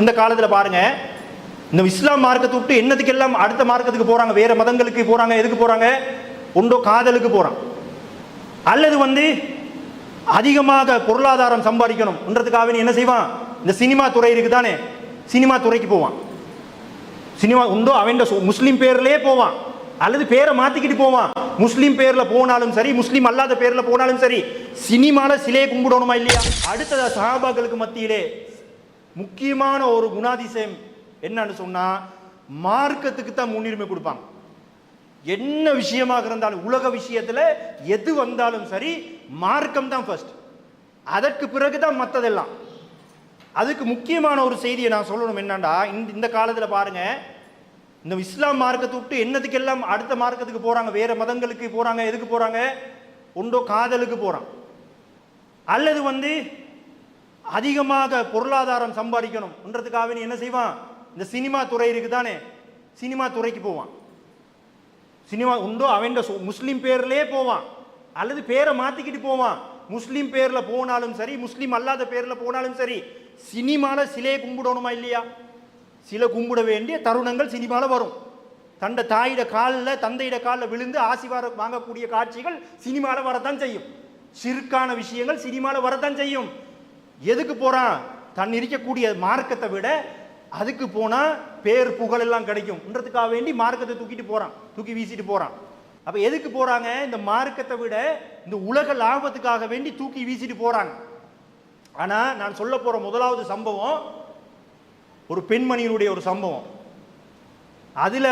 இந்த காலத்துல பாருங்க, இந்த இஸ்லாம் மார்க்கத்தை விட்டு என்னதுக்கெல்லாம் அடுத்த மார்க்கத்துக்கு போறாங்க, வேற மதங்களுக்கு போறாங்க. எதுக்கு போறாங்க? ஒன்றோ காதலுக்கு போறான், அல்லது அதிகமாக பொருளாதாரம் சம்பாதிக்கணும்ன்றதுக்காக என்ன செய்வான்? இந்த சினிமா துறை இருக்குதானே, சினிமா துறைக்கு போவான். சினிமா உண்டோ அவன் முஸ்லீம் பேர்லயே போவான், அல்லது பேரை மாத்திக்கிட்டு போவான். முஸ்லீம் பேர்ல போனாலும் சரி, முஸ்லீம் அல்லாத பேர்ல போனாலும் சரி, சினிமால சிலையை கும்பிடணுமா இல்லையா? அடுத்தது சஹாபாக்களுக்கு மத்தியிலே முக்கியமான ஒரு குணாதிசயம் என்னன்னு சொன்னா, மார்க்கத்துக்கு தான் முன்னுரிமை கொடுப்பாங்க. என்ன விஷயமாக இருந்தாலும், உலக விஷயத்துல எது வந்தாலும் சரி, மார்க்கம் தான் ஃபர்ஸ்ட், அதற்கு பிறகுதான் மற்றதெல்லாம். அதுக்கு முக்கியமான ஒரு செய்தியை நான் சொல்லணும். என்னண்டா, இந்த காலத்துல பாருங்க, இந்த இஸ்லாம் மார்க்கத்தை விட்டு என்னதுக்கெல்லாம் அடுத்த மார்க்கத்துக்கு போறாங்க, வேற மதங்களுக்கு போறாங்க. எதுக்கு போறாங்க? ஒன்றோ காதலுக்கு போறான், அல்லது அதிகமாக பொருளாதாரம் சம்பாதிக்கணும்ன்றதுக்காக என்ன செய்வான்? இந்த சினிமா துறை இருக்குதானே, சினிமா துறைக்கு போவான். சினிமா உண்டோ அவன் முஸ்லீம் பேர்லயே போவான், அல்லது பேரை மாத்திக்கிட்டு போவான். முஸ்லீம் பேர்ல போனாலும் சரி, முஸ்லீம் அல்லாத பேர்ல போனாலும் சரி, சினிமால சிலையை கும்பிடணுமா இல்லையா? சில கும்பிட வேண்டிய தருணங்கள் சினிமால வரும். தண்ட தாயிட காலில், தந்தையிட காலில் விழுந்து ஆசீர்வாதம் வாங்கக்கூடிய காட்சிகள் சினிமால வரத்தான் செய்யும். ஷிர்கான விஷயங்கள் சினிமால வரத்தான் செய்யும். எதுக்கு போறான்? தன் இருக்கக்கூடிய மார்க்கத்தை விட அதுக்கு போனா பேர் புகழ் எல்லாம் கிடைக்கும்ன்றதுக்காக வேண்டி மார்க்கத்தை தூக்கிட்டு போறான், தூக்கி வீசிட்டு போறான். அப்ப எதுக்கு போறாங்க? இந்த மார்க்கத்தை விட இந்த உலக லாபத்துக்காக வேண்டி தூக்கி வீசிட்டு போறாங்க. ஆனா நான் சொல்ல போற முதலாவது சம்பவம் ஒரு பெண்மணியினுடைய ஒரு சம்பவம். அதுல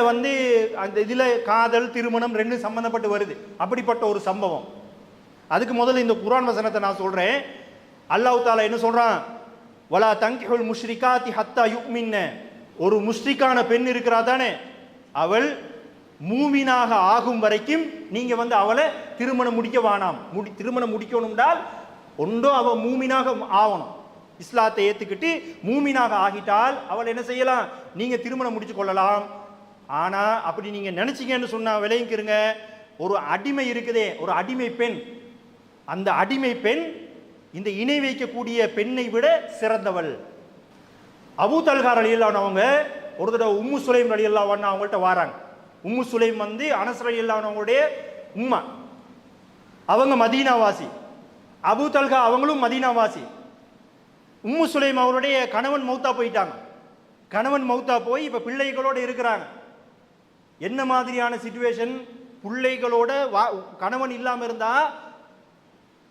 அந்த இதுல காதல், திருமணம் ரெண்டும் சம்பந்தப்பட்டு வருது. அப்படிப்பட்ட ஒரு சம்பவம். அதுக்கு முதல்ல இந்த குர்ஆன் வசனத்தை நான் சொல்றேன். அல்லாஹ் தஆலா என்ன சொல்றான்? வலா தங்கிஹுல் முஷ்ரிகாத்தி ஹத்தா யுக்மின்ன. ஒரு முஷ்ரிக்கான பெண் இருக்கிறா தானே, அவள் மூமினாக ஆகும் வரைக்கும் நீங்க அவளை திருமணம் முடிக்க வேணாம். திருமணம் முடிக்கணும்னால் ஒன்றோ அவள் மூமினாக ஆகணும், இஸ்லாத்தை ஏத்துக்கிட்டு மூமினாக ஆகிட்டால் அவள் என்ன செய்யலாம்? நீங்க திருமணம் முடிச்சு கொள்ளலாம். ஆனா அப்படி நீங்க நினைச்சீங்கன்னு சொன்னா விளையுங்க, ஒரு அடிமை இருக்குதே, ஒரு அடிமை பெண், அந்த அடிமை பெண் இந்த இணை வைக்கக்கூடிய பெண்ணை விட சிறந்தவள். அபூ தல்ஹா ரலியல்லாஹு அன்ஹு ஒரு தடவை உம்மு சுலைம் ரலியல்லாஹு அன்ஹா அவங்கள்ட்ட வராங்க. உம்மு சுலைம் அனஸ் ரலியல்லாஹு அன்ஹுடைய உம்மா, அவங்க மதீனாவாசி. அபூ தல்ஹா அவங்களும் மதீனாவாசி. உம்மு சுலைம் அவருடைய கணவன் மௌத்தா போயிட்டாங்க. கணவன் மௌத்தா போய் இப்ப பிள்ளைகளோட இருக்கிறாங்க. என்ன மாதிரியான சிச்சுவேஷன்? பிள்ளைகளோட கணவன் இல்லாம இருந்தா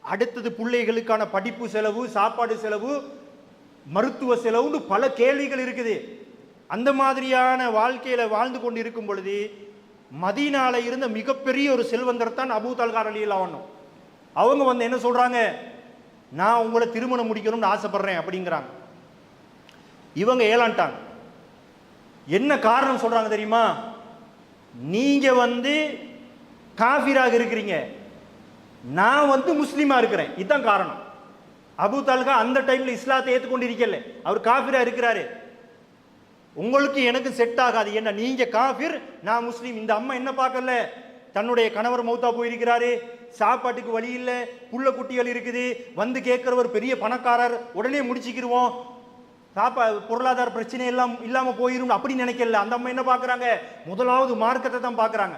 அடுத்தது பிள்ளைகளுக்கான படிப்பு செலவு, சாப்பாடு செலவு, மருத்துவ செலவுன்னு பல கேள்விகள் இருக்குது. அந்த மாதிரியான வாழ்க்கையில வாழ்ந்து கொண்டு இருக்கும் பொழுது மதீனால இருந்த மிகப்பெரிய ஒரு செல்வந்தர் தான் அபூ தல்ஹா ரலியல்லாஹு அன்ஹு. அவங்க என்ன சொல்றாங்க? நான் உங்களை திருமணம் முடிக்கணும்னு ஆசைப்படுறேன் அப்படிங்கிறாங்க. இவங்க ஏலாண்டாங்க. என்ன காரணம் சொல்றாங்க தெரியுமா? நீங்க காஃபிராக இருக்கிறீங்க, நான் முஸ்லீமா இருக்கிறேன், இதுதான் காரணம். அபூ தல்ஹா அந்த டைம்ல இஸ்லாத்தை ஏற்றுக்கொண்டு இருக்கல, அவர் காஃபிரா இருக்கிறாரு. உங்களுக்கு எனக்கு செட் ஆகாது, என்ன நீங்க காஃபிர், நான் முஸ்லீம். இந்த அம்மா என்ன பார்க்கல, தன்னுடைய கணவர் மௌத்தா போயிருக்கிறாரு, சாப்பாட்டுக்கு வழி இல்லை, புள்ள குட்டிகள் இருக்குது, கேட்கிறவர் பெரிய பணக்காரர், உடனே முடிச்சுக்கிடுவோம், பொருளாதார பிரச்சனை எல்லாம் இல்லாம போயிரும் அப்படி நினைக்கல. அந்த அம்மா என்ன பார்க்கறாங்க? முதலாவது மார்க்கத்தை தான் பார்க்கறாங்க.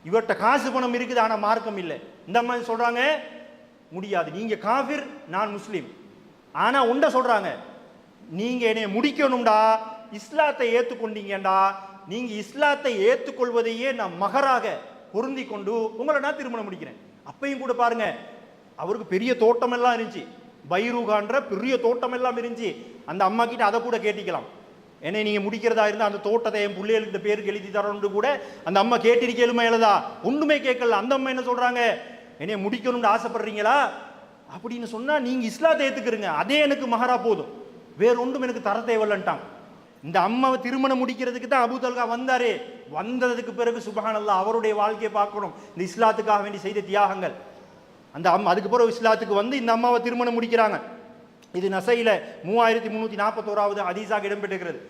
இவர்கிட்ட காசு பணம் இருக்குது, ஆனா மார்க்கம் இல்லை. இந்த அம்மா சொல்றாங்க, முடியாது, நீங்க காஃபிர், நான் முஸ்லீம். ஆனா உண்ட சொல்றாங்க, நீங்க என்னைய முடிக்கணும்டா, இஸ்லாத்தை ஏத்துக்கொண்டீங்கடா, நீங்க இஸ்லாத்தை ஏற்றுக்கொள்வதையே நான் மகராக பொருந்தி கொண்டு உங்களை நான் திருமணம் முடிக்கிறேன். அப்பையும் கூட பாருங்க, அவருக்கு பெரிய தோட்டம் எல்லாம் இருந்துச்சு, பைரூகான்ற பெரிய தோட்டம் எல்லாம் இருந்துச்சு. அந்த அம்மா கிட்ட அதை கூட கேட்டிக்கலாம், என்னை நீங்க முடிக்கிறதா இருந்தா அந்த தோட்டத்தை என் பிள்ளைகளுக்கு இந்த பேருக்கு எழுதி தரணும்னு கூட அந்த அம்மா கேட்டிருக்கேலுமா? எழுதா? ஒண்ணுமே கேட்கல. அந்த அம்மா என்ன சொல்றாங்க? என்னைய முடிக்கணும்னு ஆசைப்படுறீங்களா அப்படின்னு சொன்னா நீங்க இஸ்லாத்தை ஏத்துக்கிறீங்க, அதே எனக்கு மகரா போதும், வேற ஒன்றும் எனக்கு தர தேவையில்லைன்ட்டாங்க. இந்த அம்மாவை திருமணம் முடிக்கிறதுக்கு தான் அபூ தல்ஹா வந்தாரு. வந்ததுக்கு பிறகு சுப்ஹானல்லாஹ் அவருடைய வாழ்க்கையை பார்க்கணும், இந்த இஸ்லாத்துக்காக வேண்டி செய்த தியாகங்கள். அந்த அம்மா அதுக்கு பிறகு இஸ்லாத்துக்கு இந்த அம்மாவை திருமணம் முடிக்கிறாங்க. இது நசையில 3341வது ஹதீஸாக இடம்பெற்றிருக்கிறது.